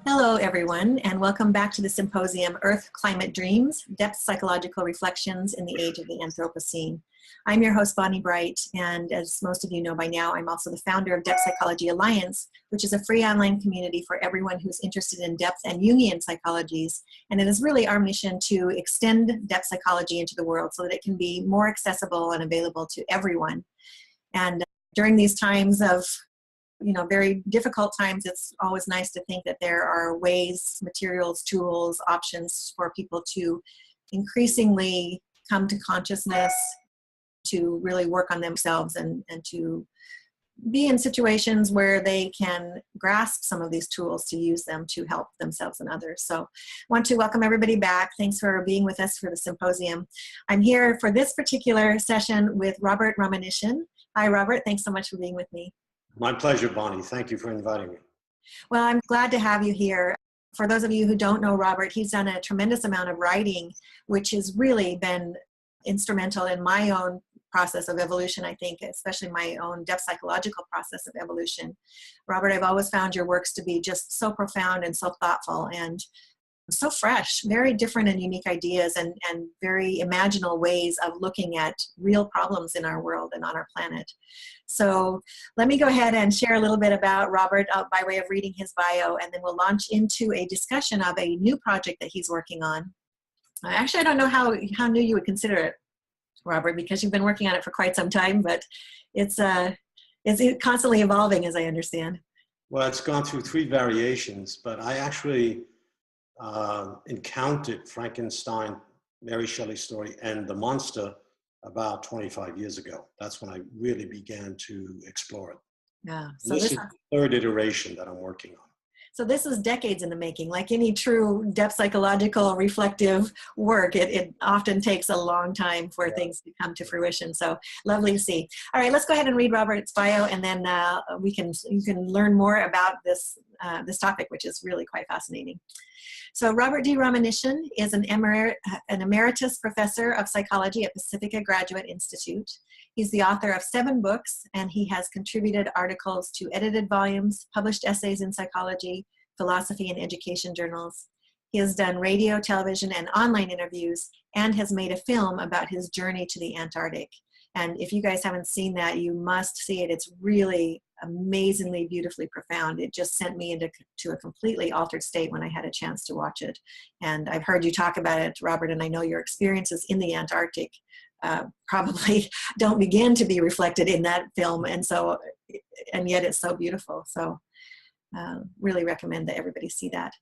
Hello, everyone, and welcome back to the symposium, Earth Climate Dreams, Depth Psychological Reflections in the Age of the Anthropocene. I'm your host, Bonnie Bright, and as most of you know by now, I'm also the founder of Depth Psychology Alliance, which is a free online community for everyone who's interested in depth and Jungian psychologies. And it is really our mission to extend depth psychology into the world so that it can be more accessible and available to everyone. And during these times of very difficult times, it's always nice to think that there are ways, materials, tools, options for people to increasingly come to consciousness, to really work on themselves and to be in situations where they can grasp some of these tools to use them to help themselves and others. So I want to welcome everybody back. Thanks for being with us for the symposium. I'm here for this particular session with Robert Romanyshyn. Hi, Robert. Thanks so much for being with me. My pleasure, Bonnie. Thank you for inviting me. Well, I'm glad to have you here. For those of you who don't know Robert, he's done a tremendous amount of writing, which has really been instrumental in my own process of evolution, I think, especially my own depth psychological process of evolution. Robert, I've always found your works to be just so profound and so thoughtful and so fresh, very different and unique ideas and very imaginal ways of looking at real problems in our world and on our planet. So let me go ahead and share a little bit about Robert by way of reading his bio, and then we'll launch into a discussion of a new project that he's working on. Actually, I don't know how new you would consider it, Robert, because you've been working on it for quite some time, but it's constantly evolving, as I understand. Well, it's gone through 3 variations, but I actually encountered Frankenstein, Mary Shelley's story, and the monster about 25 years ago. That's when I really began to explore it. Yeah. So this is the 3rd iteration that I'm working on. So this is decades in the making. Like any true depth psychological reflective work, it often takes a long time for things to come to fruition. So lovely to see. All right, let's go ahead and read Robert's bio, and then you can learn more about this topic, which is really quite fascinating. So Robert D. Romanyshyn is an emeritus professor of psychology at Pacifica Graduate Institute. He's the author of 7 books, and he has contributed articles to edited volumes, published essays in psychology, philosophy, and education journals. He has done radio, television, and online interviews, and has made a film about his journey to the Antarctic. And if you guys haven't seen that, you must see it. It's really amazingly beautifully profound. It just sent me into a completely altered state when I had a chance to watch it. And I've heard you talk about it, Robert, and I know your experiences in the Antarctic probably don't begin to be reflected in that film, and yet it's so beautiful. So really recommend that everybody see that.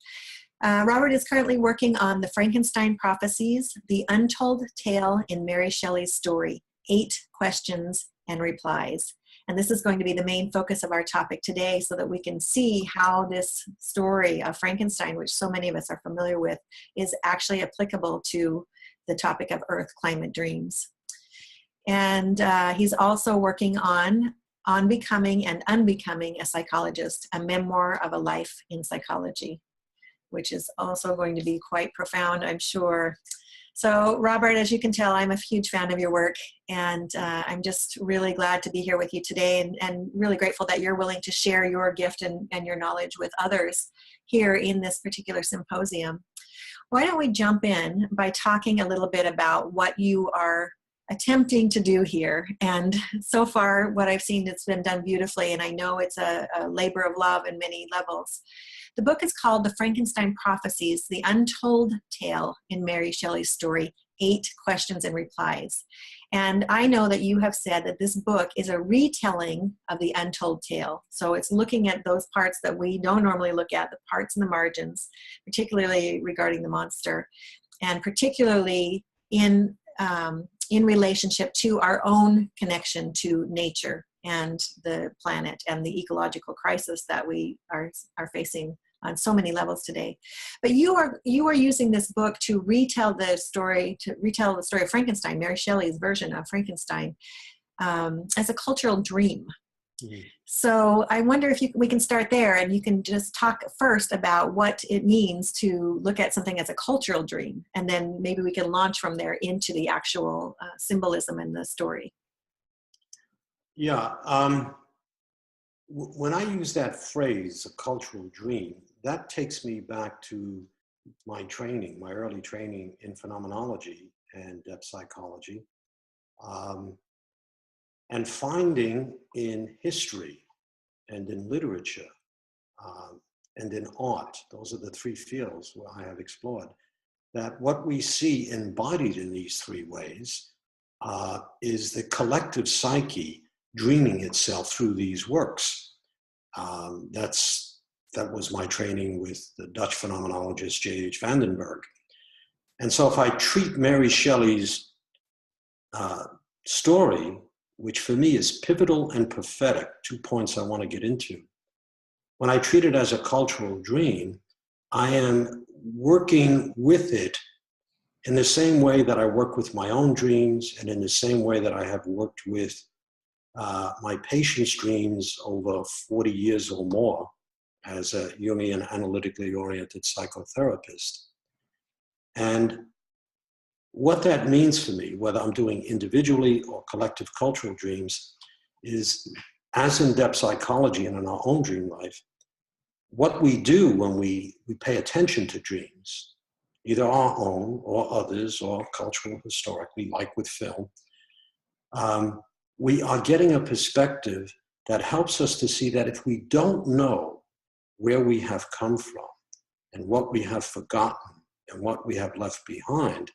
Robert is currently working on the Frankenstein Prophecies, the Untold Tale in Mary Shelley's story, 8 questions and replies. And this is going to be the main focus of our topic today, so that we can see how this story of Frankenstein, which so many of us are familiar with, is actually applicable to the topic of Earth Climate Dreams. And he's also working on Becoming and Unbecoming a Psychologist, a memoir of a life in psychology, which is also going to be quite profound, I'm sure. So Robert, as you can tell, I'm a huge fan of your work, and I'm just really glad to be here with you today, and really grateful that you're willing to share your gift and your knowledge with others here in this particular symposium. Why don't we jump in by talking a little bit about what you are attempting to do here. And so far, what I've seen, it's been done beautifully, and I know it's a labor of love in many levels. The book is called The Frankenstein Prophecies, the Untold Tale in Mary Shelley's story, 8 questions and replies. And I know that you have said that this book is a retelling of the Untold Tale. So it's looking at those parts that we don't normally look at, the parts in the margins, particularly regarding the monster, and particularly in relationship to our own connection to nature and the planet and the ecological crisis that we are facing on so many levels today. But you are using this book to retell the story of Frankenstein, Mary Shelley's version of Frankenstein, as a cultural dream. Mm-hmm. So I wonder if we can start there, and you can just talk first about what it means to look at something as a cultural dream, and then maybe we can launch from there into the actual symbolism in the story. Yeah. When I use that phrase, a cultural dream, that takes me back to my training, my early training in phenomenology and depth psychology, and finding in history and in literature and in art, those are the three fields where I have explored, that what we see embodied in these three ways is the collective psyche dreaming itself through these works. That was my training with the Dutch phenomenologist J.H. van den Berg. And so if I treat Mary Shelley's story, which for me is pivotal and prophetic, 2 points I want to get into, when I treat it as a cultural dream, I am working with it in the same way that I work with my own dreams, and in the same way that I have worked with my patients' dreams over 40 years or more as a Jungian analytically oriented psychotherapist. And what that means for me, whether I'm doing individually or collective cultural dreams, is, as in depth psychology and in our own dream life, what we do when we pay attention to dreams, either our own or others or cultural, historically, like with film, we are getting a perspective that helps us to see that if we don't know where we have come from and what we have forgotten and what we have left behind,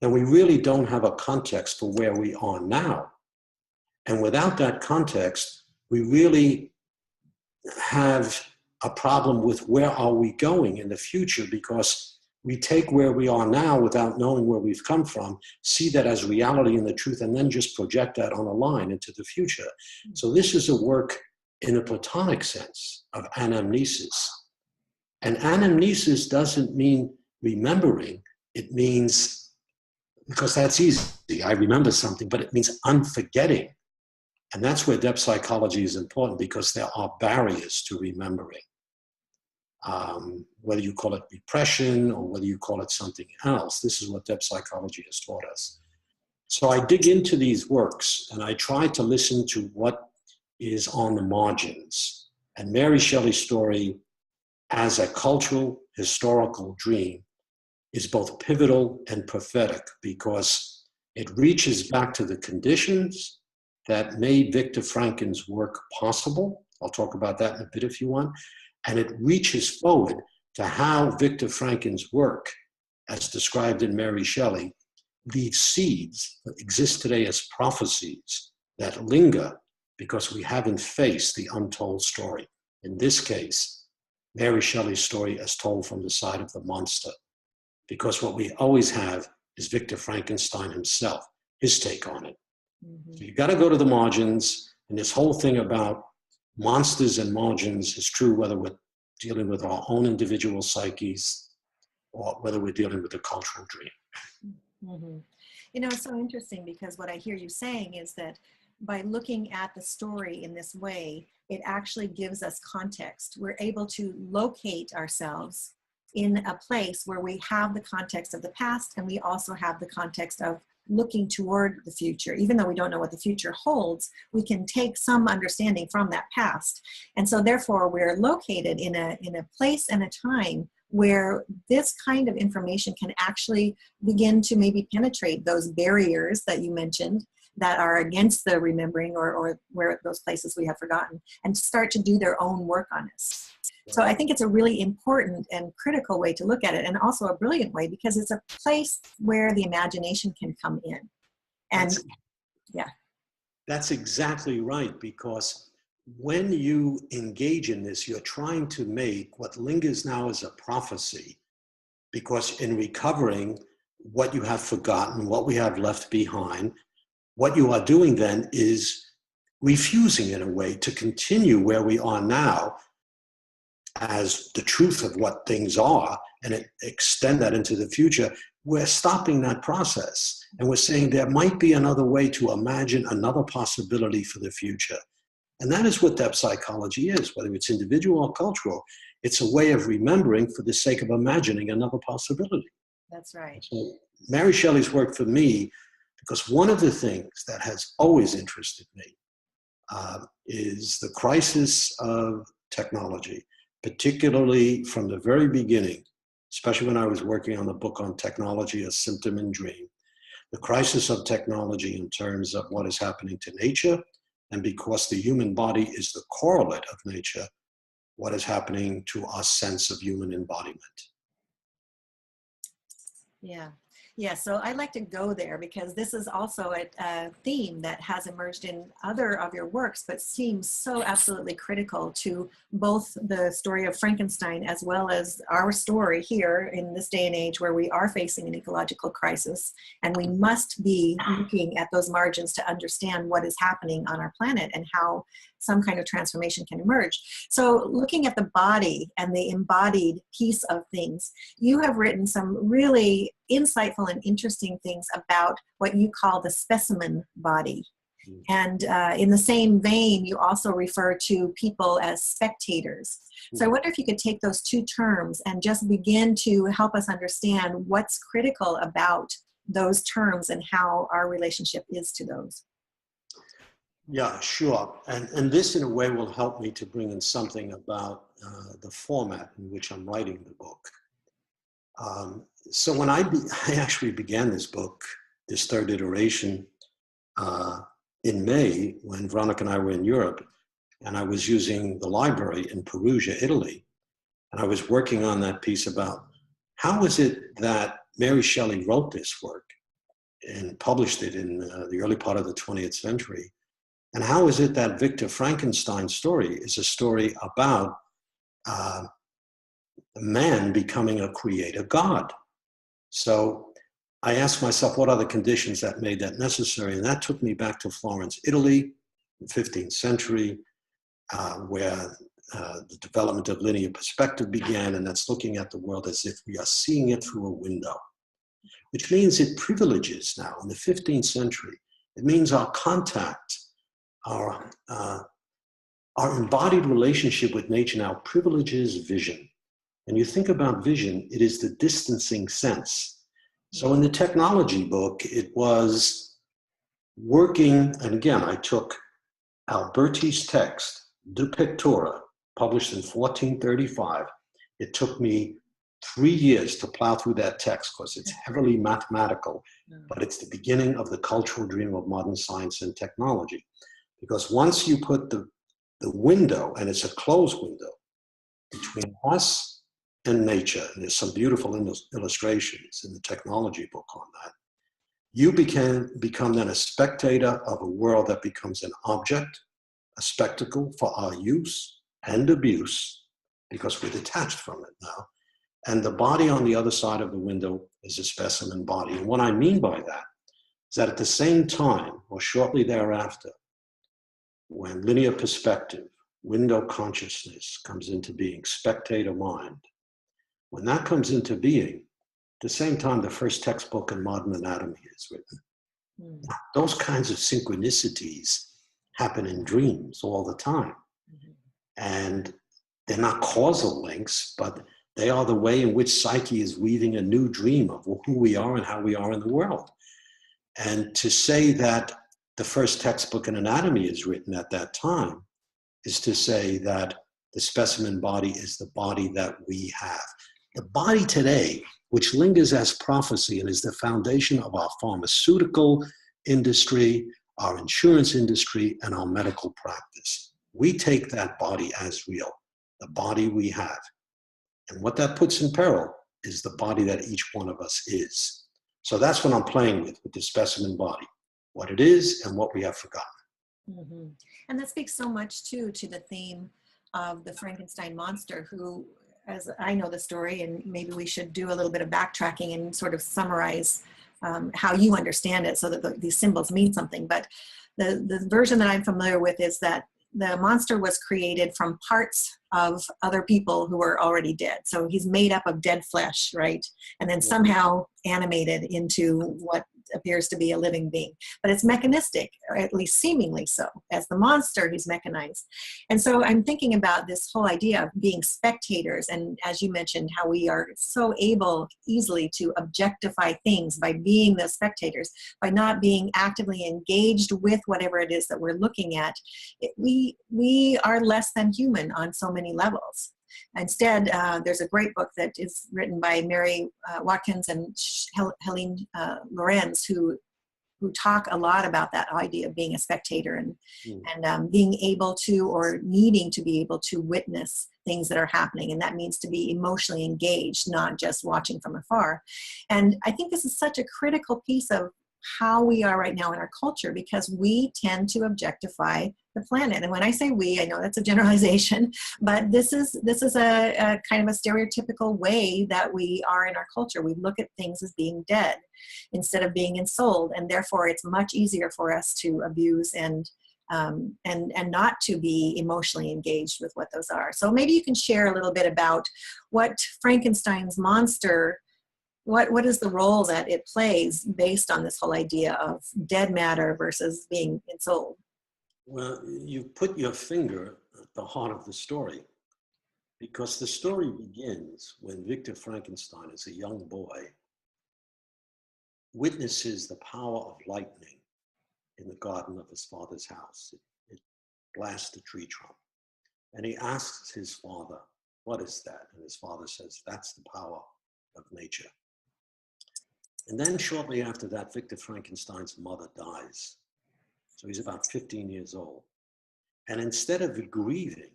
then we really don't have a context for where we are now. And without that context, we really have a problem with where are we going in the future, because we take where we are now without knowing where we've come from, see that as reality and the truth, and then just project that on a line into the future. So this is a work in a Platonic sense of anamnesis. And anamnesis doesn't mean remembering. It means, because that's easy, I remember something, but it means unforgetting. And that's where depth psychology is important, because there are barriers to remembering. Whether you call it repression or whether you call it something else, this is what depth psychology has taught us. So I dig into these works and I try to listen to what is on the margins. And Mary Shelley's story as a cultural, historical dream is both pivotal and prophetic, because it reaches back to the conditions that made Victor Franken's work possible. I'll talk about that in a bit if you want. And it reaches forward to how Victor Franken's work, as described in Mary Shelley, leaves seeds that exist today as prophecies that linger because we haven't faced the untold story. In this case, Mary Shelley's story as told from the side of the monster, because what we always have is Victor Frankenstein himself, his take on it. So you've got to go to the margins, and this whole thing about monsters and margins is true whether we're dealing with our own individual psyches or whether we're dealing with a cultural dream. Mm-hmm. You know, it's so interesting, because what I hear you saying is that by looking at the story in this way, it actually gives us context. We're able to locate ourselves in a place where we have the context of the past, and we also have the context of looking toward the future. Even though we don't know what the future holds, we can take some understanding from that past. And so therefore we're located in a place and a time where this kind of information can actually begin to maybe penetrate those barriers that you mentioned that are against the remembering, or where those places we have forgotten, and start to do their own work on us. So I think it's a really important and critical way to look at it, and also a brilliant way, because it's a place where the imagination can come in. And that's exactly right, because when you engage in this, you're trying to make what lingers now as a prophecy, because in recovering what you have forgotten, what we have left behind, what you are doing then is refusing in a way to continue where we are now as the truth of what things are and extend that into the future. We're stopping that process, and we're saying there might be another way to imagine another possibility for the future. And that is what depth psychology is, whether it's individual or cultural. It's a way of remembering for the sake of imagining another possibility. That's right. So Mary Shelley's work for me, because one of the things that has always interested me is the crisis of technology, particularly from the very beginning, especially when I was working on the book on technology, A Symptom and Dream, the crisis of technology in terms of what is happening to nature, and because the human body is the correlate of nature, what is happening to our sense of human embodiment. Yeah. Yeah, so I'd like to go there because this is also a theme that has emerged in other of your works, but seems so absolutely critical to both the story of Frankenstein as well as our story here in this day and age where we are facing an ecological crisis, and we must be looking at those margins to understand what is happening on our planet and how some kind of transformation can emerge. So looking at the body and the embodied piece of things, you have written some really insightful and interesting things about what you call the specimen body. And in the same vein, you also refer to people as spectators. So I wonder if you could take those two terms and just begin to help us understand what's critical about those terms and how our relationship is to those. Yeah, sure. And this, in a way, will help me to bring in something about the format in which I'm writing the book. So when I actually began this book, this third iteration, in May, when Veronica and I were in Europe, and I was using the library in Perugia, Italy, and I was working on that piece about how is it that Mary Shelley wrote this work and published it in the early part of the 20th century. And how is it that Victor Frankenstein's story is a story about a man becoming a creator god? So I asked myself, what are the conditions that made that necessary? And that took me back to Florence, Italy, the 15th century, where the development of linear perspective began, and that's looking at the world as if we are seeing it through a window, which means it privileges now, in the 15th century, it means our contact, our embodied relationship with nature now privileges vision. And you think about vision, it is the distancing sense. So in the technology book, it was working, and again, I took Alberti's text, De Pictura, published in 1435. It took me 3 years to plow through that text because it's heavily mathematical, but it's the beginning of the cultural dream of modern science and technology. Because once you put the window, and it's a closed window, between us and nature, and there's some beautiful illustrations in the technology book on that, you become then a spectator of a world that becomes an object, a spectacle for our use and abuse, because we're detached from it now. And the body on the other side of the window is a specimen body. And what I mean by that is that at the same time, or shortly thereafter, when linear perspective, window consciousness comes into being, spectator mind, when that comes into being, at the same time, the first textbook in modern anatomy is written. Those kinds of synchronicities happen in dreams all the time. And they're not causal links, but they are the way in which psyche is weaving a new dream of who we are and how we are in the world. And to say that the first textbook in anatomy is written at that time is to say that the specimen body is the body that we have. The body today, which lingers as prophecy and is the foundation of our pharmaceutical industry, our insurance industry, and our medical practice. We take that body as real, the body we have. And what that puts in peril is the body that each one of us is. So that's what I'm playing with the specimen body, what it is and what we have forgotten. And that speaks so much too to the theme of the Frankenstein monster, who, as I know the story, and maybe we should do a little bit of backtracking and sort of summarize how you understand it so that these symbols mean something. But the version that I'm familiar with is that the monster was created from parts of other people who were already dead. So he's made up of dead flesh, right? And then somehow animated into what appears to be a living being. But it's mechanistic, or at least seemingly so. As the monster, he's mechanized. And so I'm thinking about this whole idea of being spectators, and as you mentioned, how we are so able easily to objectify things by being the spectators, by not being actively engaged with whatever it is that we're looking at. We are less than human on so many levels. Instead, there's a great book that is written by Mary Watkins and Helene Lorenz, who talk a lot about that idea of being a spectator and being able to, or needing to be able to, witness things that are happening. And that means to be emotionally engaged, not just watching from afar. And I think this is such a critical piece of how we are right now in our culture, because we tend to objectify the planet. And when I say we, I know that's a generalization, but this is a kind of a stereotypical way that we are in our culture. We look at things as being dead instead of being ensouled, and therefore it's much easier for us to abuse and not to be emotionally engaged with what those are. So maybe you can share a little bit about what Frankenstein's monster, what is the role that it plays based on this whole idea of dead matter versus being ensouled? Well, you put your finger at the heart of the story, because the story begins when Victor Frankenstein, as a young boy, witnesses the power of lightning in the garden of his father's house. It blasts the tree trunk. And he asks his father, "What is that?" And his father says, "That's the power of nature." And then shortly after that, Victor Frankenstein's mother dies. So he's about 15 years old. And instead of grieving,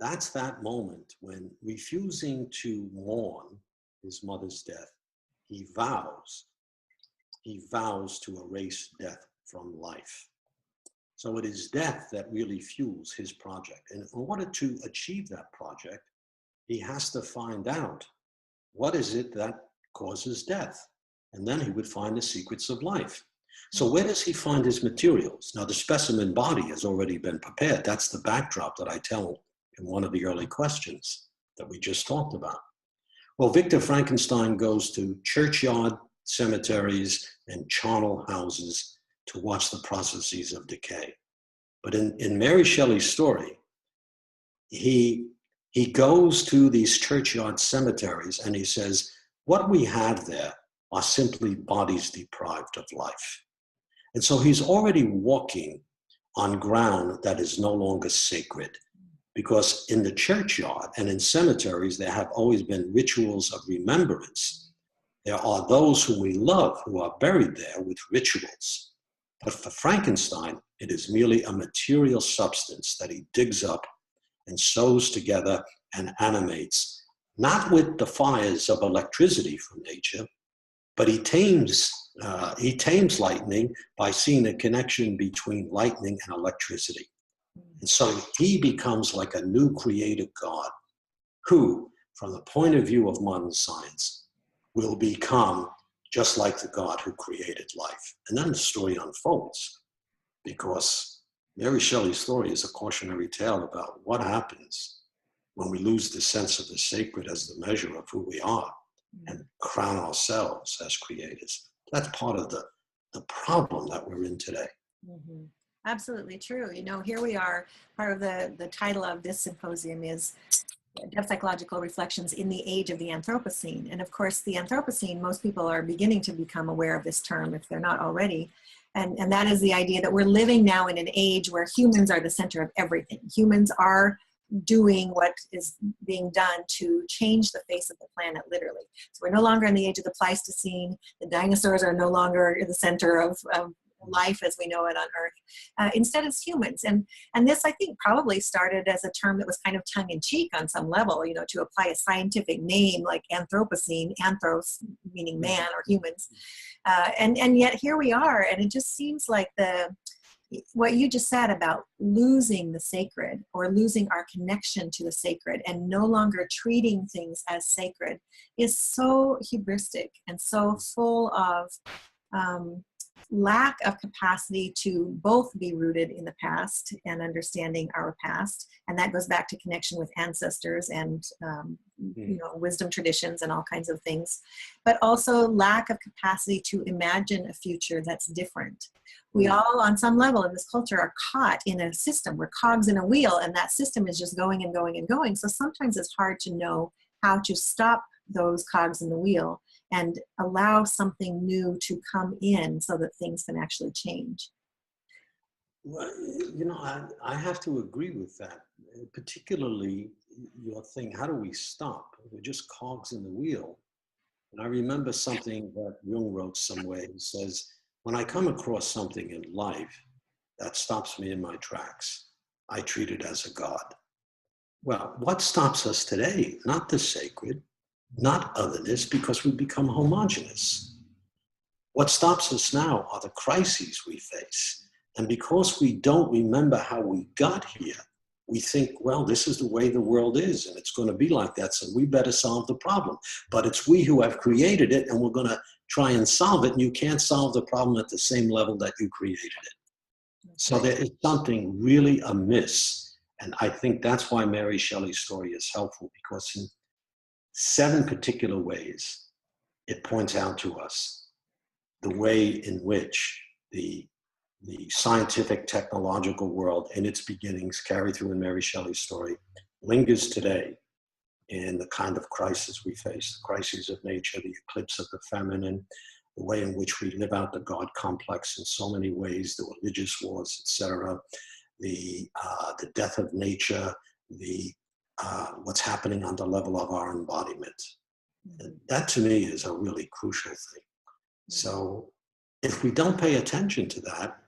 that's that moment when, refusing to mourn his mother's death, he vows to erase death from life. So it is death that really fuels his project. And in order to achieve that project, he has to find out what is it that causes death. And then he would find the secrets of life. So where does he find his materials? Now, the specimen body has already been prepared. That's the backdrop that I tell in one of the early questions that we just talked about. Well, Victor Frankenstein goes to churchyard, cemeteries, and charnel houses to watch the processes of decay. But in Mary Shelley's story, he goes to these churchyard cemeteries and he says, what we have there are simply bodies deprived of life. And so he's already walking on ground that is no longer sacred, because in the churchyard and in cemeteries, there have always been rituals of remembrance. There are those whom we love who are buried there with rituals. But for Frankenstein, it is merely a material substance that he digs up and sews together and animates, not with the fires of electricity from nature, but he tames lightning by seeing a connection between lightning and electricity. And so he becomes like a new created God who, from the point of view of modern science, will become just like the God who created life. And then the story unfolds, because Mary Shelley's story is a cautionary tale about what happens when we lose the sense of the sacred as the measure of who we are and crown ourselves as creators. That's part of the problem that we're in today. Mm-hmm. Absolutely true. You know, here we are, part of the title of this symposium is Depth Psychological Reflections in the Age of the Anthropocene. And of course, the Anthropocene, most people are beginning to become aware of this term if they're not already. And that is the idea that we're living now in an age where humans are the center of everything. Humans are doing what is being done to change the face of the planet, literally. So we're no longer in the age of the Pleistocene. The dinosaurs are no longer in the center of life as we know it on Earth. Instead, it's humans. And this, I think, probably started as a term that was kind of tongue-in-cheek on some level, you know, to apply a scientific name like Anthropocene, anthros meaning man or humans. And yet here we are, and it just seems like what you just said about losing the sacred, or losing our connection to the sacred and no longer treating things as sacred, is so hubristic and so full of lack of capacity to both be rooted in the past and understanding our past. And that goes back to connection with ancestors and you know, wisdom traditions and all kinds of things, but also lack of capacity to imagine a future that's different. We all, on some level in this culture, are caught in a system. We're cogs in a wheel, and that system is just going and going and going. So sometimes it's hard to know how to stop those cogs in the wheel and allow something new to come in so that things can actually change. Well, you know, I have to agree with that, particularly your thing, how do we stop? We're just cogs in the wheel. And I remember something that Jung wrote somewhere. He says, when I come across something in life that stops me in my tracks, I treat it as a god. Well, what stops us today? Not the sacred, not otherness, because we become homogenous. What stops us now are the crises we face. And because we don't remember how we got here, we think, well, this is the way the world is, and it's going to be like that, so we better solve the problem. But it's we who have created it, and we're going to try and solve it, and you can't solve the problem at the same level that you created it. So there is something really amiss. And I think that's why Mary Shelley's story is helpful, because in 7 particular ways, it points out to us the way in which the scientific technological world in its beginnings, carried through in Mary Shelley's story, lingers today in the kind of crisis we face, the crises of nature, the eclipse of the feminine, the way in which we live out the God complex in so many ways, the religious wars, etc., the death of nature, what's happening on the level of our embodiment. And that to me is a really crucial thing. So if we don't pay attention to that,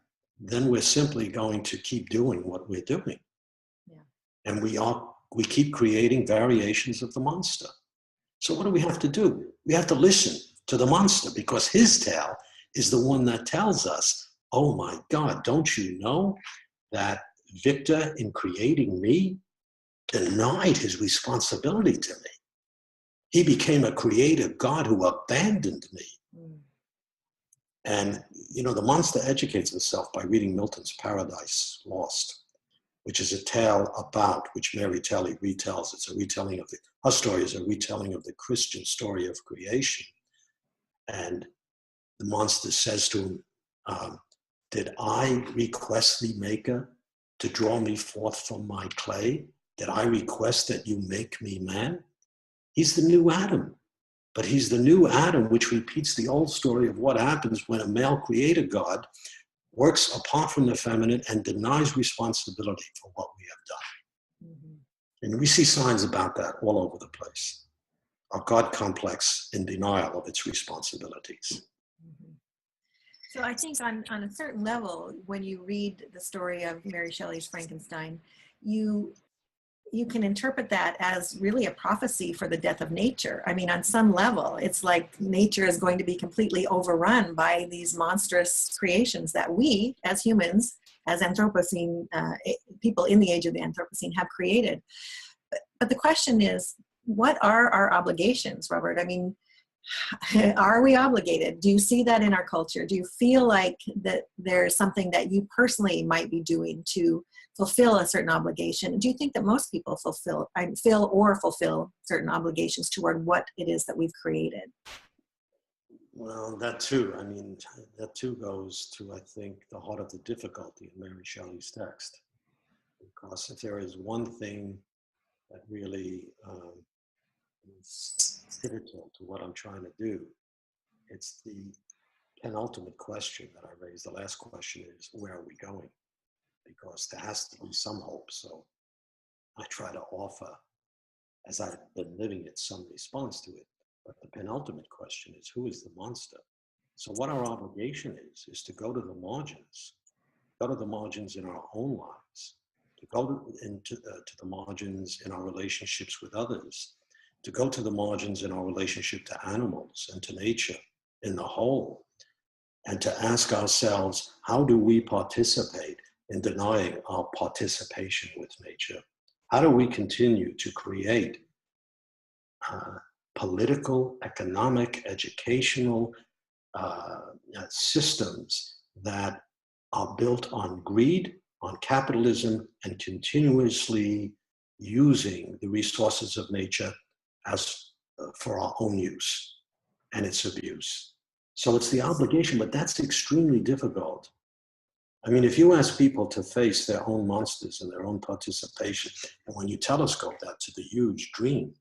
then we're simply going to keep doing what we're doing. Yeah. And we keep creating variations of the monster. So what do we have to do? We have to listen to the monster, because his tale is the one that tells us, oh my God, don't you know that Victor, in creating me, denied his responsibility to me. He became a creative God who abandoned me. And, you know, the monster educates himself by reading Milton's Paradise Lost, which is a tale about, which Mary Shelley retells. It's a retelling of her story is a retelling of the Christian story of creation. And the monster says to him, did I request thee, Maker, to draw me forth from my clay? Did I request that you make me man? He's the new Adam. But he's the new Adam, which repeats the old story of what happens when a male creator God works apart from the feminine and denies responsibility for what we have done. And we see signs about that all over the place. Our God complex in denial of its responsibilities. So I think on a certain level, when you read the story of Mary Shelley's Frankenstein, you can interpret that as really a prophecy for the death of nature. I mean, on some level, it's like nature is going to be completely overrun by these monstrous creations that we, as humans, as Anthropocene, people in the age of the Anthropocene, have created. But the question is, what are our obligations, Robert? I mean, are we obligated? Do you see that in our culture? Do you feel like that there's something that you personally might be doing to fulfill a certain obligation? Do you think that most people fulfill certain obligations toward what it is that we've created? Well, that too. I mean, that too goes to, I think, the heart of the difficulty in Mary Shelley's text. Because if there is one thing that really is pivotal to what I'm trying to do, it's the penultimate question that I raised. The last question is, where are we going? Because there has to be some hope. So I try to offer, as I've been living it, some response to it. But the penultimate question is, who is the monster? So what our obligation is to go to the margins in our own lives, to go to the margins in our relationships with others, to go to the margins in our relationship to animals and to nature in the whole, and to ask ourselves, how do we participate in denying our participation with nature? How do we continue to create political, economic, educational systems that are built on greed, on capitalism, and continuously using the resources of nature as for our own use and its abuse? So it's the obligation, but that's extremely difficult. I mean, if you ask people to face their own monsters and their own participation, and when you telescope that to the huge dream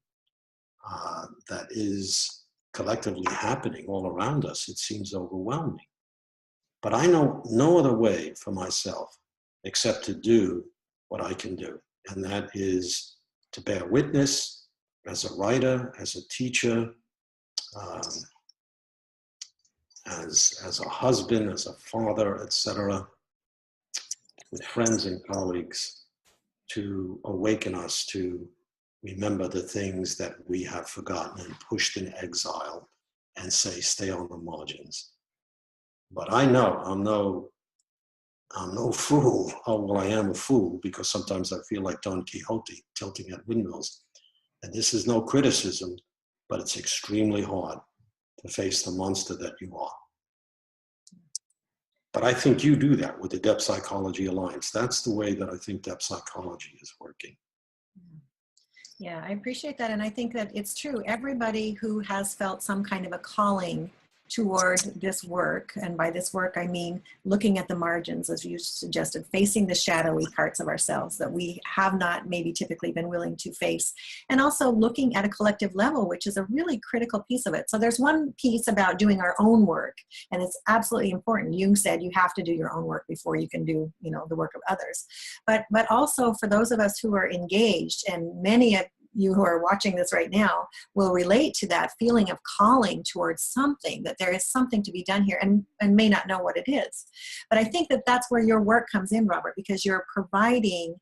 that is collectively happening all around us, it seems overwhelming. But I know no other way for myself except to do what I can do, and that is to bear witness as a writer, as a teacher, um, as a husband, as a father, etc., with friends and colleagues, to awaken us to remember the things that we have forgotten and pushed in exile, and say, stay on the margins. But I know I'm no fool. Oh, well, I am a fool, because sometimes I feel like Don Quixote tilting at windmills. And this is no criticism, but it's extremely hard to face the monster that you are. But I think you do that with the Depth Psychology Alliance. That's the way that I think depth psychology is working. Yeah, I appreciate that. And I think that it's true. Everybody who has felt some kind of a calling toward this work, and by this work I mean looking at the margins, as you suggested, facing the shadowy parts of ourselves that we have not maybe typically been willing to face, and also looking at a collective level, which is a really critical piece of it. So there's one piece about doing our own work, and it's absolutely important. Jung said you have to do your own work before you can do, you know, the work of others. But also for those of us who are engaged, and many of you who are watching this right now will relate to that feeling of calling towards something, that there is something to be done here, and may not know what it is. But I think that that's where your work comes in, Robert, because you're providing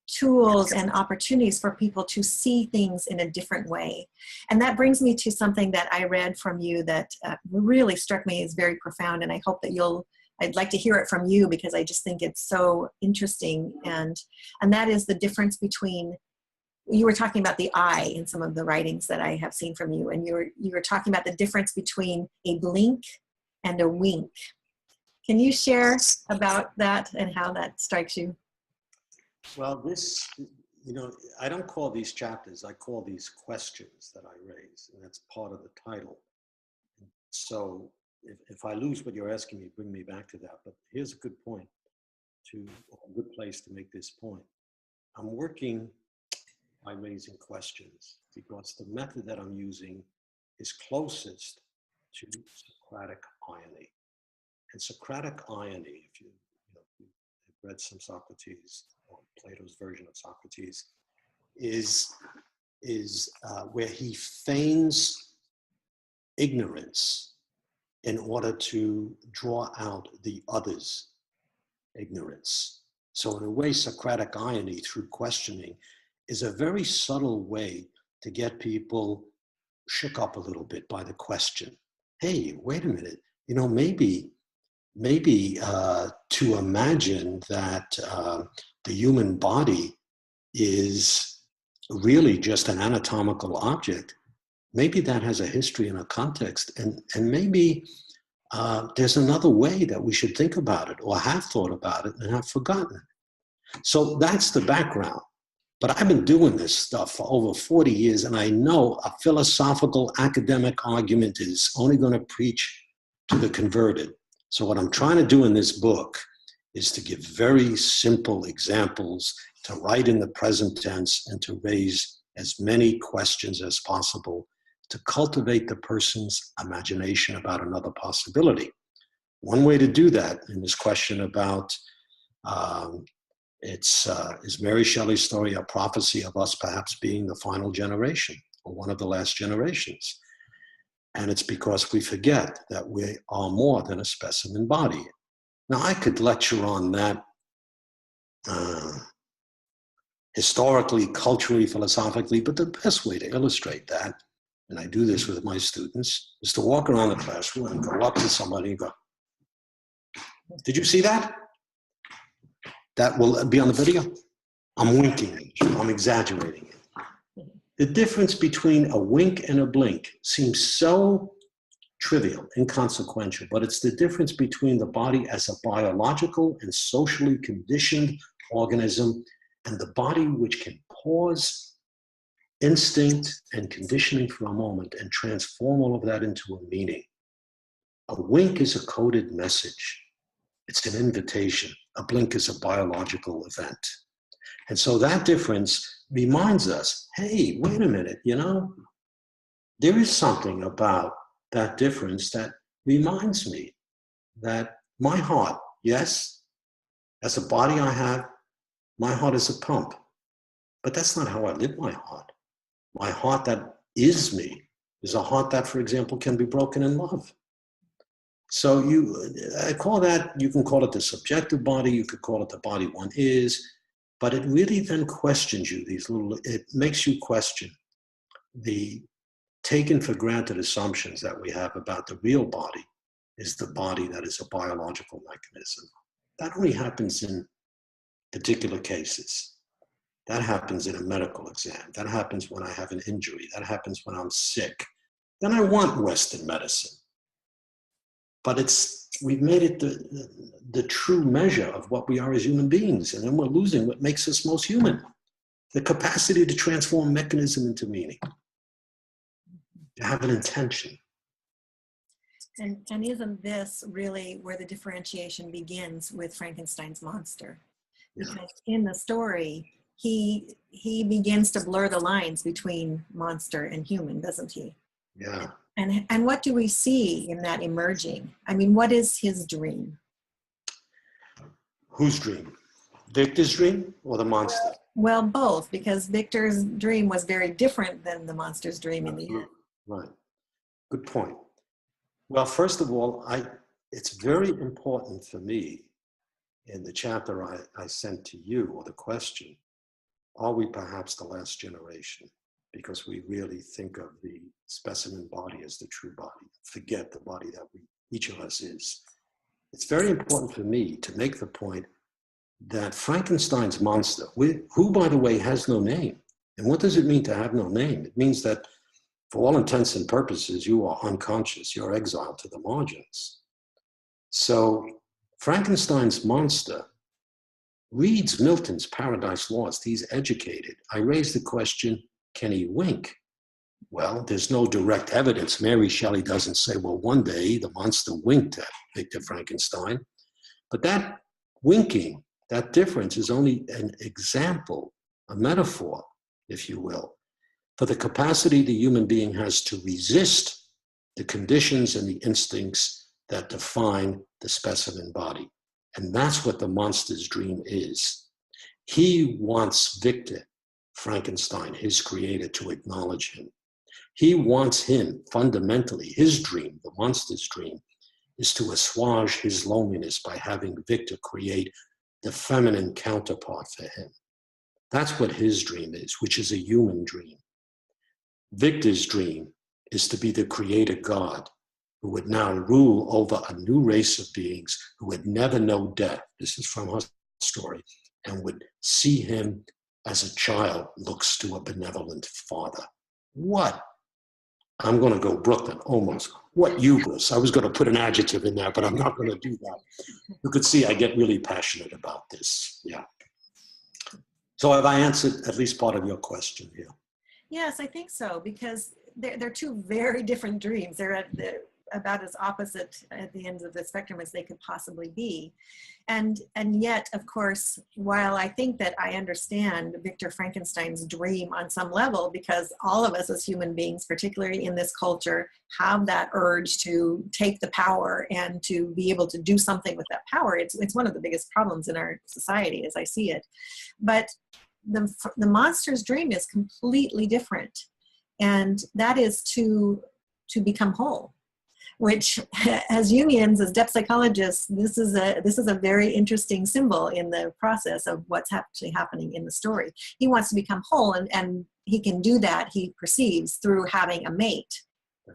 tools and opportunities for people to see things in a different way. And that brings me to something that I read from you that really struck me as very profound, and I hope that I'd like to hear it from you, because I just think it's so interesting. And that is the difference between, you were talking about the eye in some of the writings that I have seen from you, and you were talking about the difference between a blink and a wink. Can you share about that and how that strikes you? Well, this, you know, I don't call these chapters, I call these questions that I raise, and that's part of the title. So if I lose what you're asking me, bring me back to that. But here's a good point, a good place to make this point. I'm working by raising questions, because the method that I'm using is closest to Socratic irony. And Socratic irony, if you've read some Socrates, or Plato's version of Socrates, is where he feigns ignorance in order to draw out the other's ignorance. So in a way, Socratic irony, through questioning, is a very subtle way to get people shook up a little bit by the question. Hey, wait a minute, you know, maybe to imagine that the human body is really just an anatomical object, maybe that has a history and a context, and maybe there's another way that we should think about it, or have thought about it and have forgotten. So that's the background. But I've been doing this stuff for over 40 years, and I know a philosophical academic argument is only going to preach to the converted. So what I'm trying to do in this book is to give very simple examples, to write in the present tense, and to raise as many questions as possible, to cultivate the person's imagination about another possibility. One way to do that, in this question about is Mary Shelley's story a prophecy of us perhaps being the final generation, or one of the last generations? And it's because we forget that we are more than a specimen body. Now, I could lecture on that historically, culturally, philosophically, but the best way to illustrate that, and I do this with my students, is to walk around the classroom and go up to somebody and go, "Did you see that? That will be on the video. I'm winking at you. I'm exaggerating it." The difference between a wink and a blink seems so trivial, inconsequential, but it's the difference between the body as a biological and socially conditioned organism, and the body which can pause instinct and conditioning for a moment and transform all of that into a meaning. A wink is a coded message. It's an invitation. A blink is a biological event. And so that difference reminds us, hey, wait a minute, you know, there is something about that difference that reminds me that my heart, yes, as a body I have, my heart is a pump. But that's not how I live my heart. My heart that is me is a heart that, for example, can be broken in love. So I call that, you can call it the subjective body, you could call it the body one is, but it really then questions you, it makes you question the taken for granted assumptions that we have about the real body is the body that is a biological mechanism. That only happens in particular cases. That happens in a medical exam. That happens when I have an injury. That happens when I'm sick. Then I want Western medicine. But we've made it the true measure of what we are as human beings. And then we're losing what makes us most human. The capacity to transform mechanism into meaning. To have an intention. And isn't this really where the differentiation begins with Frankenstein's monster? Because in the story, he begins to blur the lines between monster and human, doesn't he? Yeah. And what do we see in that emerging? I mean, what is his dream? Whose dream? Victor's dream or the monster? Well, both, because Victor's dream was very different than the monster's dream in the end. Right. Good point. Well, first of all, it's very important for me in the chapter I sent to you, or the question, are we perhaps the last generation? Because we really think of the specimen body as the true body, forget the body that each of us is. It's very important for me to make the point that Frankenstein's monster, who, by the way, has no name. And what does it mean to have no name? It means that for all intents and purposes, you are unconscious, you're exiled to the margins. So Frankenstein's monster reads Milton's Paradise Lost. He's educated. I raised the question, can he wink? Well, there's no direct evidence. Mary Shelley doesn't say, well, one day the monster winked at Victor Frankenstein. But that winking, that difference is only an example, a metaphor, if you will, for the capacity the human being has to resist the conditions and the instincts that define the specimen body. And that's what the monster's dream is. He wants Victor Frankenstein, his creator, to acknowledge him. He wants him, fundamentally, his dream, the monster's dream, is to assuage his loneliness by having Victor create the feminine counterpart for him. That's what his dream is, which is a human dream. Victor's dream is to be the creator God who would now rule over a new race of beings who would never know death. This is from her story, and would see him as a child looks to a benevolent father. What? I'm going to go Brooklyn, almost. What hubris. I was going to put an adjective in there, but I'm not going to do that. You could see I get really passionate about this. Yeah. So have I answered at least part of your question here? Yes, I think so, because they're two very different dreams. They're about as opposite at the ends of the spectrum as they could possibly be. And yet, of course, while I think that I understand Victor Frankenstein's dream on some level, because all of us as human beings, particularly in this culture, have that urge to take the power and to be able to do something with that power. It's one of the biggest problems in our society as I see it. But the monster's dream is completely different. And that is to become whole, which as Jungians, as depth psychologists, this is a very interesting symbol in the process of what's actually happening in the story. He wants to become whole, and he can do that, he perceives, through having a mate,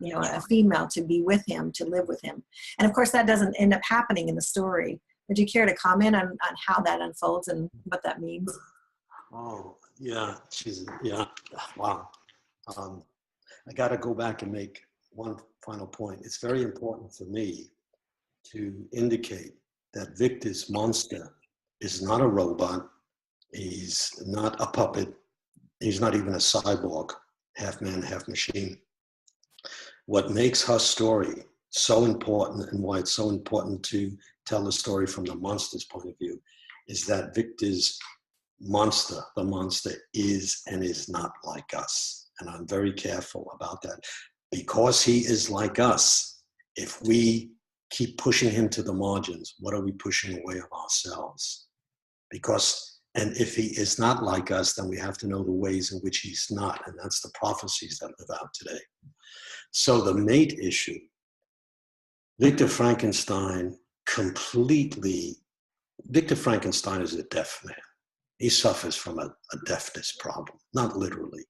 you know, a female to be with him, to live with him. And of course, that doesn't end up happening in the story. Would you care to comment on how that unfolds and what that means? Oh, yeah, yeah, wow. I got to go back and make one final point. It's very important for me to indicate that Victor's monster is not a robot. He's not a puppet. He's not even a cyborg, half man, half machine. What makes her story so important, and why it's so important to tell the story from the monster's point of view, is that Victor's monster, the monster, is and is not like us. And I'm very careful about that. Because he is like us, if we keep pushing him to the margins, what are we pushing away of ourselves? Because And if he is not like us, then we have to know the ways in which he's not. And that's the prophecies that live out today. So the mate issue, Victor Frankenstein is a deaf man. He suffers from a deafness problem, not literally,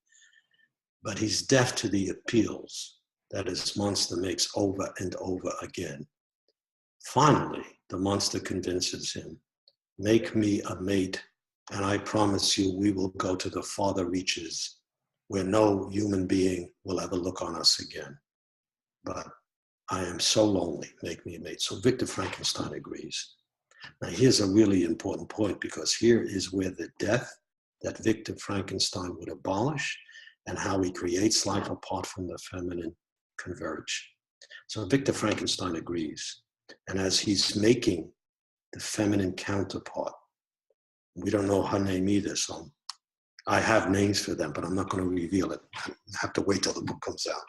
but he's deaf to the appeals that his monster makes over and over again. Finally, the monster convinces him, make me a mate, and I promise you we will go to the farther reaches where no human being will ever look on us again. But I am so lonely, make me a mate. So Victor Frankenstein agrees. Now here's a really important point, because here is where the death that Victor Frankenstein would abolish and how he creates life apart from the feminine converge. So Victor Frankenstein agrees. And as he's making the feminine counterpart, we don't know her name either, so I have names for them, but I'm not going to reveal it. I have to wait till the book comes out.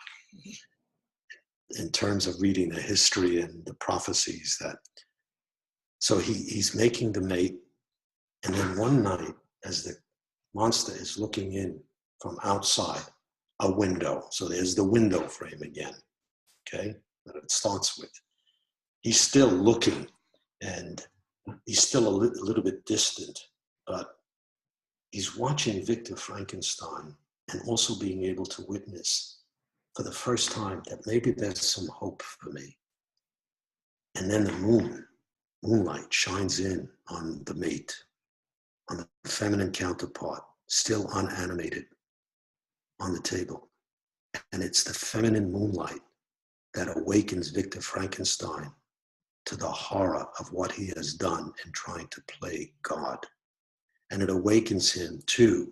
In terms of reading the history and the prophecies that, so he's making the mate, and then one night, as the monster is looking in from outside a window, so there's the window frame again, okay, that it starts with. He's still looking, and he's still a little bit distant, but he's watching Victor Frankenstein and also being able to witness for the first time that maybe there's some hope for me. And then the moonlight shines in on the mate, on the feminine counterpart, still unanimated on the table. And it's the feminine moonlight that awakens Victor Frankenstein to the horror of what he has done in trying to play God. And it awakens him to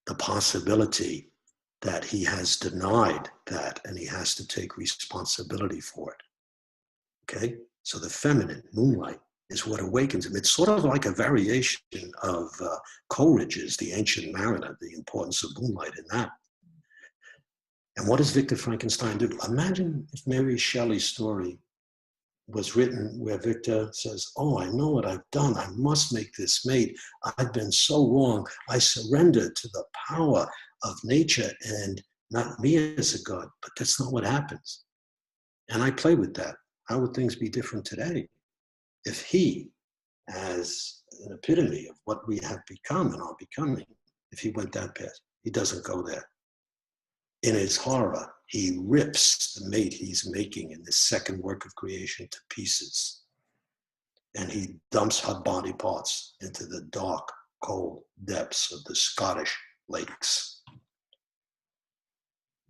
the possibility that he has denied that and he has to take responsibility for it. Okay? So the feminine moonlight is what awakens him. It's sort of like a variation of Coleridge's The Ancient Mariner, the importance of moonlight in that. And what does Victor Frankenstein do? Imagine if Mary Shelley's story was written where Victor says, oh, I know what I've done. I must make this mate. I've been so wrong. I surrender to the power of nature and not me as a god. But that's not what happens. And I play with that. How would things be different today if he, as an epitome of what we have become and are becoming, if he went that path? He doesn't go there. In his horror, he rips the mate he's making in this second work of creation to pieces. And he dumps her body parts into the dark, cold depths of the Scottish lakes.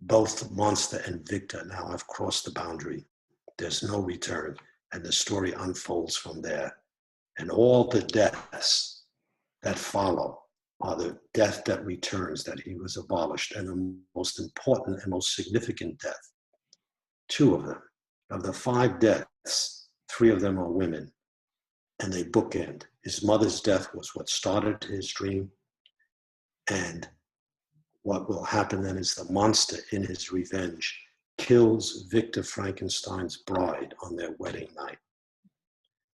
Both Monster and Victor now have crossed the boundary. There's no return, and the story unfolds from there. And all the deaths that follow are the death that returns, that he was abolished, and the most important and most significant death. 2 of them. Of the 5 deaths, 3 of them are women, and they bookend. His mother's death was what started his dream, and what will happen then is the monster, in his revenge, kills Victor Frankenstein's bride on their wedding night.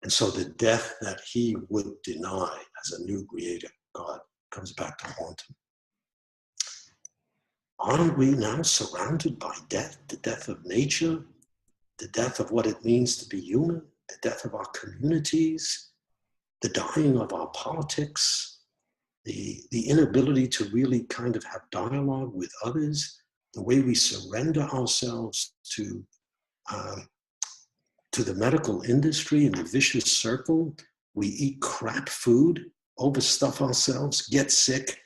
And so the death that he would deny as a new creator, God, comes back to haunt him. Aren't we now surrounded by death? The death of nature, the death of what it means to be human, the death of our communities, the dying of our politics, the inability to really kind of have dialogue with others, the way we surrender ourselves to the medical industry in the vicious circle. We eat crap food, overstuff ourselves, get sick.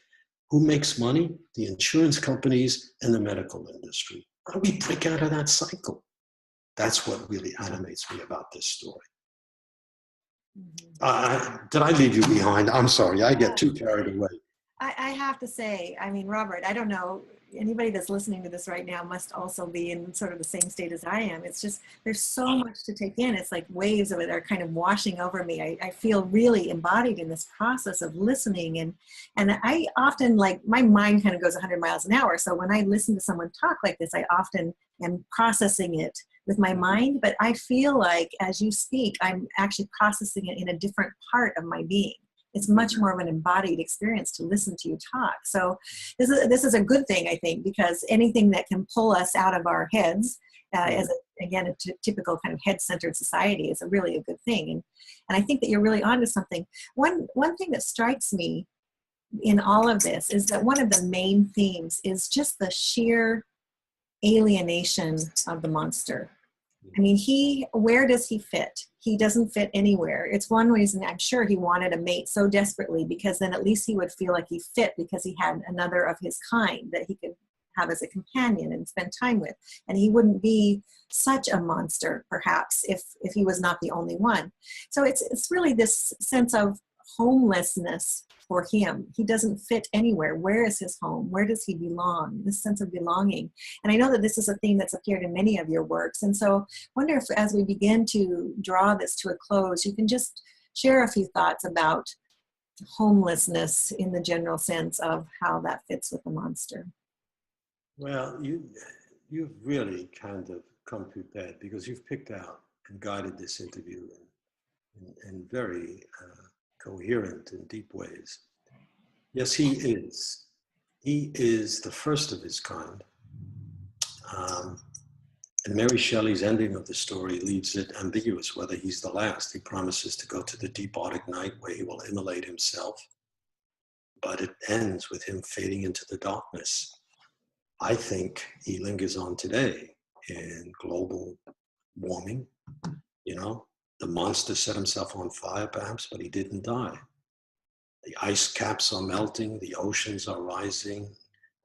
Who makes money? The insurance companies and the medical industry. How do we break out of that cycle? That's what really animates me about this story. Did I leave you behind? I'm sorry, I get too carried away. I have to say, I mean, Robert, I don't know, anybody that's listening to this right now must also be in sort of the same state as I am. It's just, there's so much to take in. It's like waves of it are kind of washing over me. I feel really embodied in this process of listening. And I often, like, my mind kind of goes 100 miles an hour. So when I listen to someone talk like this, I often am processing it with my mind. But I feel like as you speak, I'm actually processing it in a different part of my being. it's much more of an embodied experience to listen to you talk. So this is a good thing, I think, because anything that can pull us out of our heads, again, a typical kind of head-centered society, is really a good thing. And I think that you're really onto something. One thing that strikes me in all of this is that one of the main themes is just the sheer alienation of the monster. I mean, where does he fit? He doesn't fit anywhere. It's one reason I'm sure he wanted a mate so desperately, because then at least he would feel like he fit, because he had another of his kind that he could have as a companion and spend time with. And he wouldn't be such a monster, perhaps, if he was not the only one. So it's really this sense of homelessness for him. He doesn't fit anywhere. Where is his home? Where does he belong? This sense of belonging. And I know that this is a theme that's appeared in many of your works. And so I wonder if, as we begin to draw this to a close, you can just share a few thoughts about homelessness in the general sense of how that fits with the monster. Well, you've really kind of come prepared, because you've picked out and guided this interview in very coherent and deep ways. Yes, he is. He is the first of his kind. And Mary Shelley's ending of the story leaves it ambiguous whether he's the last. He promises to go to the deep Arctic night where he will immolate himself, but it ends with him fading into the darkness. I think he lingers on today in global warming. You know, the monster set himself on fire, perhaps, but he didn't die. The ice caps are melting, the oceans are rising.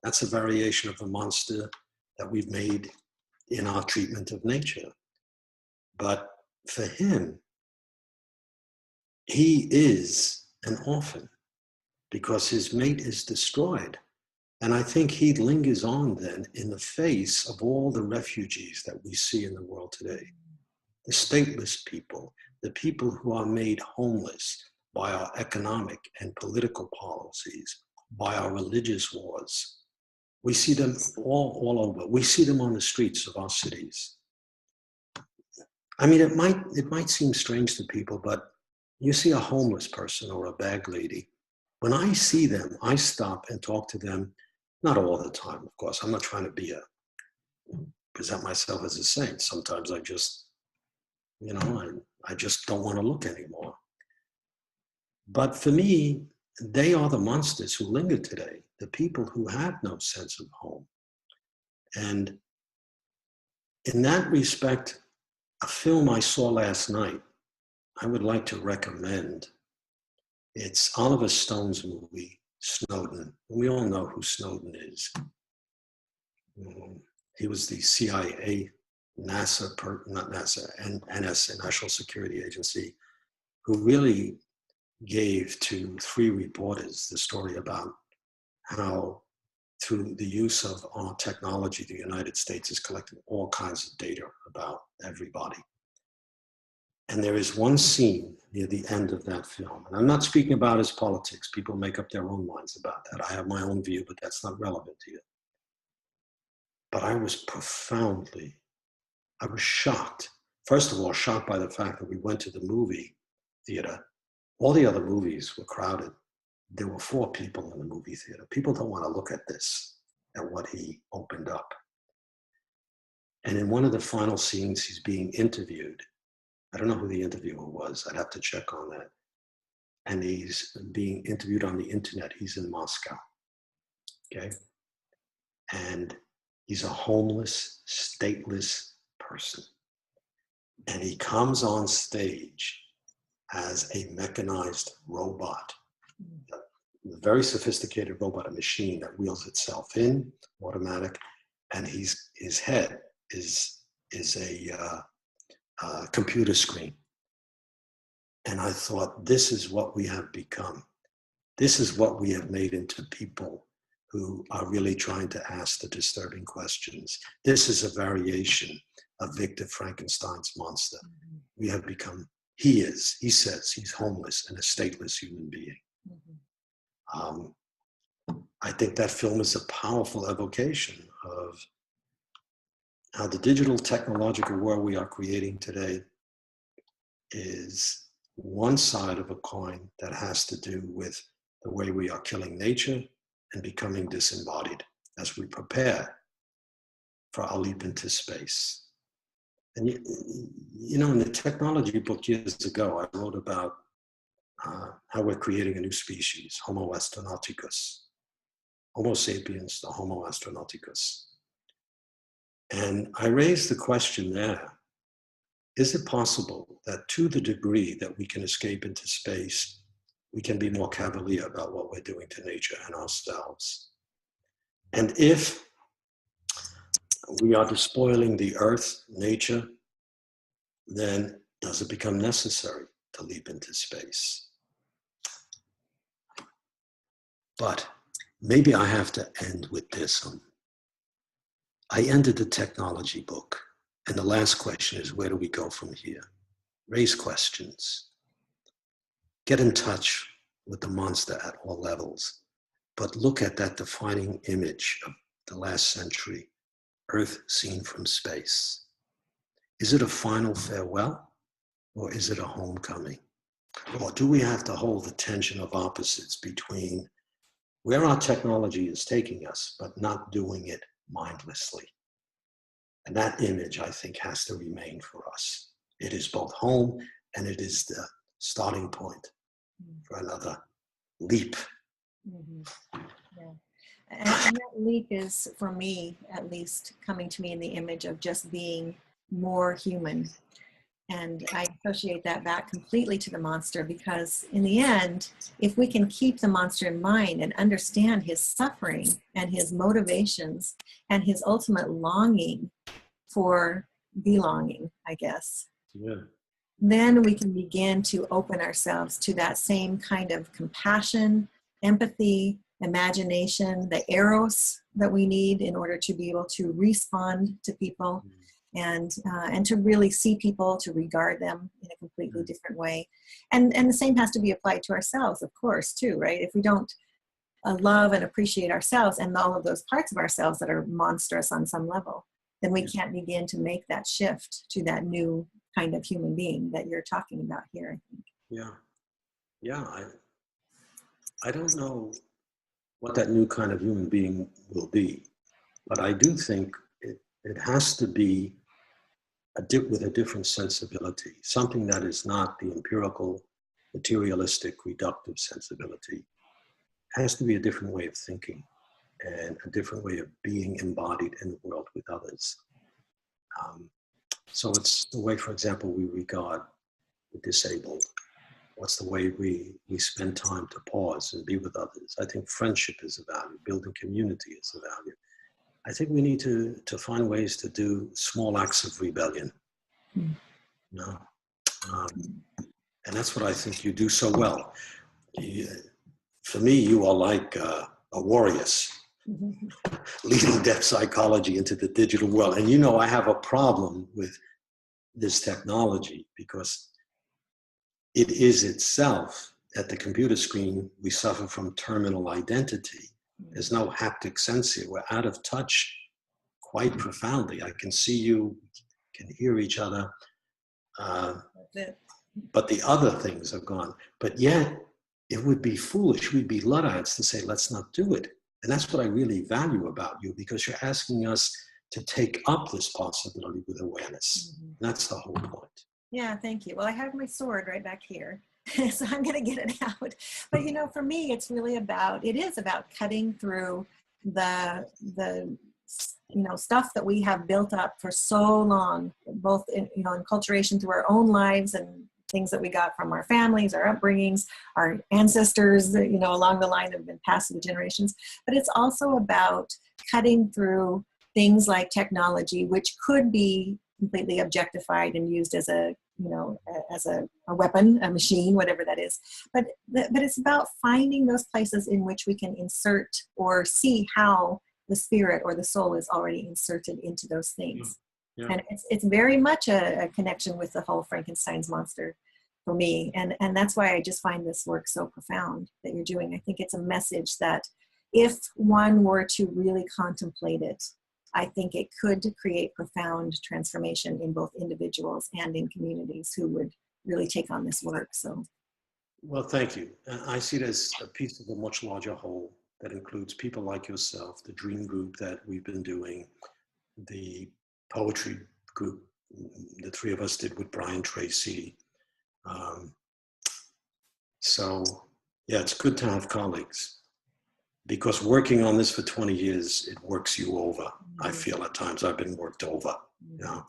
That's a variation of the monster that we've made in our treatment of nature. But for him, he is an orphan because his mate is destroyed. And I think he lingers on then in the face of all the refugees that we see in the world today. The stateless people, the people who are made homeless by our economic and political policies, by our religious wars. We see them all over. We see them on the streets of our cities. I mean, it might seem strange to people, but you see a homeless person or a bag lady. When I see them, I stop and talk to them. Not all the time, of course. I'm not trying to present myself as a saint. Sometimes I just, I just don't want to look anymore. But for me, they are the monsters who linger today, the people who have no sense of home. And in that respect, a film I saw last night, I would like to recommend. It's Oliver Stone's movie, Snowden. We all know who Snowden is. He was the CIA, NSA, National Security Agency, who really gave to 3 reporters the story about how, through the use of our technology, the United States is collecting all kinds of data about everybody. And there is one scene near the end of that film, and I'm not speaking about his politics. People make up their own minds about that. I have my own view, but that's not relevant here. But I was shocked. First of all, shocked by the fact that we went to the movie theater. All the other movies were crowded. There were 4 people in the movie theater. People don't want to look at this, at what he opened up. And in one of the final scenes, he's being interviewed. I don't know who the interviewer was. I'd have to check on that. And he's being interviewed on the internet. He's in Moscow, okay? And he's a homeless, stateless person. And he comes on stage as a mechanized robot, a very sophisticated robot, a machine that wheels itself in, automatic, and his head is a computer screen. And I thought, this is what we have become. This is what we have made into people who are really trying to ask the disturbing questions. This is a variation of Victor Frankenstein's monster. We have become, he says he's homeless and a stateless human being. I think that film is a powerful evocation of how the digital technological world we are creating today is one side of a coin that has to do with the way we are killing nature and becoming disembodied as we prepare for our leap into space. And you know, in the technology book years ago, I wrote about how we're creating a new species, Homo astronauticus, Homo sapiens to Homo astronauticus. And I raised the question there, is it possible that to the degree that we can escape into space, we can be more cavalier about what we're doing to nature and ourselves? And if we are despoiling the earth, nature, then does it become necessary to leap into space? But maybe I have to end with this. I ended the technology book, and the last question is, where do we go from here? Raise questions. Get in touch with the monster at all levels, but look at that defining image of the last century, Earth seen from space. Is it a final farewell, or is it a homecoming? Or do we have to hold the tension of opposites between where our technology is taking us, but not doing it mindlessly? And that image, I think, has to remain for us. It is both home and it is the starting point for another leap. Mm-hmm. Yeah. And that leap is, for me at least, coming to me in the image of just being more human. And I associate that back completely to the monster, because in the end, if we can keep the monster in mind and understand his suffering and his motivations and his ultimate longing for belonging, I guess, Yeah. then we can begin to open ourselves to that same kind of compassion, empathy, imagination, the eros that we need in order to be able to respond to people. And to really see people, to regard them in a completely different way. And the same has to be applied to ourselves, of course, too, right? If we don't love and appreciate ourselves and all of those parts of ourselves that are monstrous on some level, then we can't begin to make that shift to that new kind of human being that you're talking about here, I think. Yeah. Yeah. I don't know what that new kind of human being will be, but I do think it has to be with a different sensibility, something that is not the empirical, materialistic, reductive sensibility. It has to be a different way of thinking and a different way of being embodied in the world with others. So it's the way, for example, we regard the disabled. What's the way we spend time to pause and be with others? I think friendship is a value, building community is a value. I think we need to find ways to do small acts of rebellion. You know? And that's what I think you do so well. For me, you are like a warrior, leading depth psychology into the digital world. And you know, I have a problem with this technology because it is itself, at the computer screen, we suffer from terminal identity. There's no haptic sense here. We're out of touch quite profoundly. I can see you, can hear each other, but the other things are gone. But yet, it would be foolish, we'd be Luddites to say, let's not do it. And that's what I really value about you, because you're asking us to take up this possibility with awareness. That's the whole point. Yeah, thank you. Well, I have my sword right back here, so I'm going to get it out. But, you know, for me, it's really about, it is about cutting through the stuff that we have built up for so long, both in, enculturation through our own lives and things that we got from our families, our upbringings, our ancestors, along the line that have been passed through the generations. But it's also about cutting through things like technology, which could be completely objectified and used as a weapon, a machine, whatever that is. But it's about finding those places in which we can insert or see how the spirit or the soul is already inserted into those things. Yeah. And it's very much a connection with the whole Frankenstein's monster for me. And that's why I just find this work so profound that you're doing. I think it's a message that if one were to really contemplate it, I think it could create profound transformation in both individuals and in communities who would really take on this work. So. Well, thank you. I see it as a piece of a much larger whole that includes people like yourself, the dream group that we've been doing, the poetry group the three of us did with Brian Tracy. So yeah, it's good to have colleagues, because working on this for 20 years, it works you over. I feel at times I've been worked over, you know.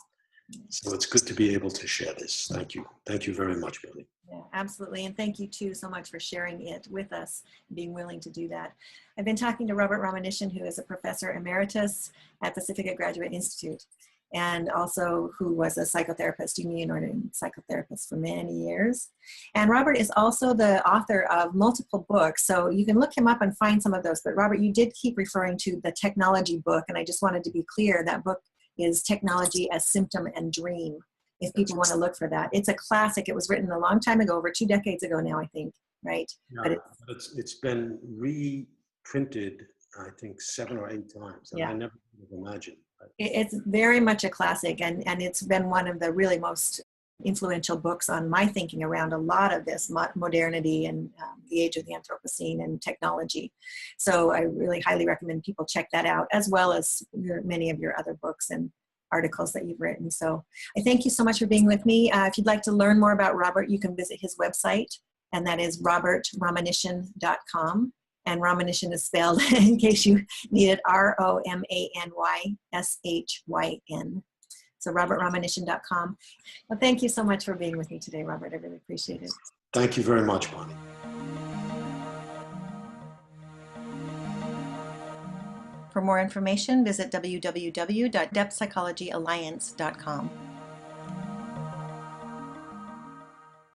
So it's good to be able to share this. Thank you. Thank you very much, Billy. Yeah, absolutely. And thank you too so much for sharing it with us and being willing to do that. I've been talking to Robert Romanyshyn, who is a professor emeritus at Pacifica Graduate Institute, and also who was a psychotherapist, Jungian ordained psychotherapist for many years. And Robert is also the author of multiple books, so you can look him up and find some of those. But Robert, you did keep referring to the technology book, and I just wanted to be clear, that book is Technology as Symptom and Dream, if people want to look for that. It's a classic. It was written a long time ago, over 2 decades ago now, I think, right? Yeah, but it's been reprinted, I think, 7 or 8 times, and I never could have imagined. It's very much a classic, and it's been one of the really most influential books on my thinking around a lot of this modernity and the age of the Anthropocene and technology. So I really highly recommend people check that out, as well as many of your other books and articles that you've written. So I thank you so much for being with me. If you'd like to learn more about Robert, you can visit his website, and that is robertromanyshyn.com. And Romanyshyn is spelled, in case you need it, ROMANYSHYN. So robertromanyshyn.com. Well, thank you so much for being with me today, Robert. I really appreciate it. Thank you very much, Bonnie. For more information, visit www.depthpsychologyalliance.com.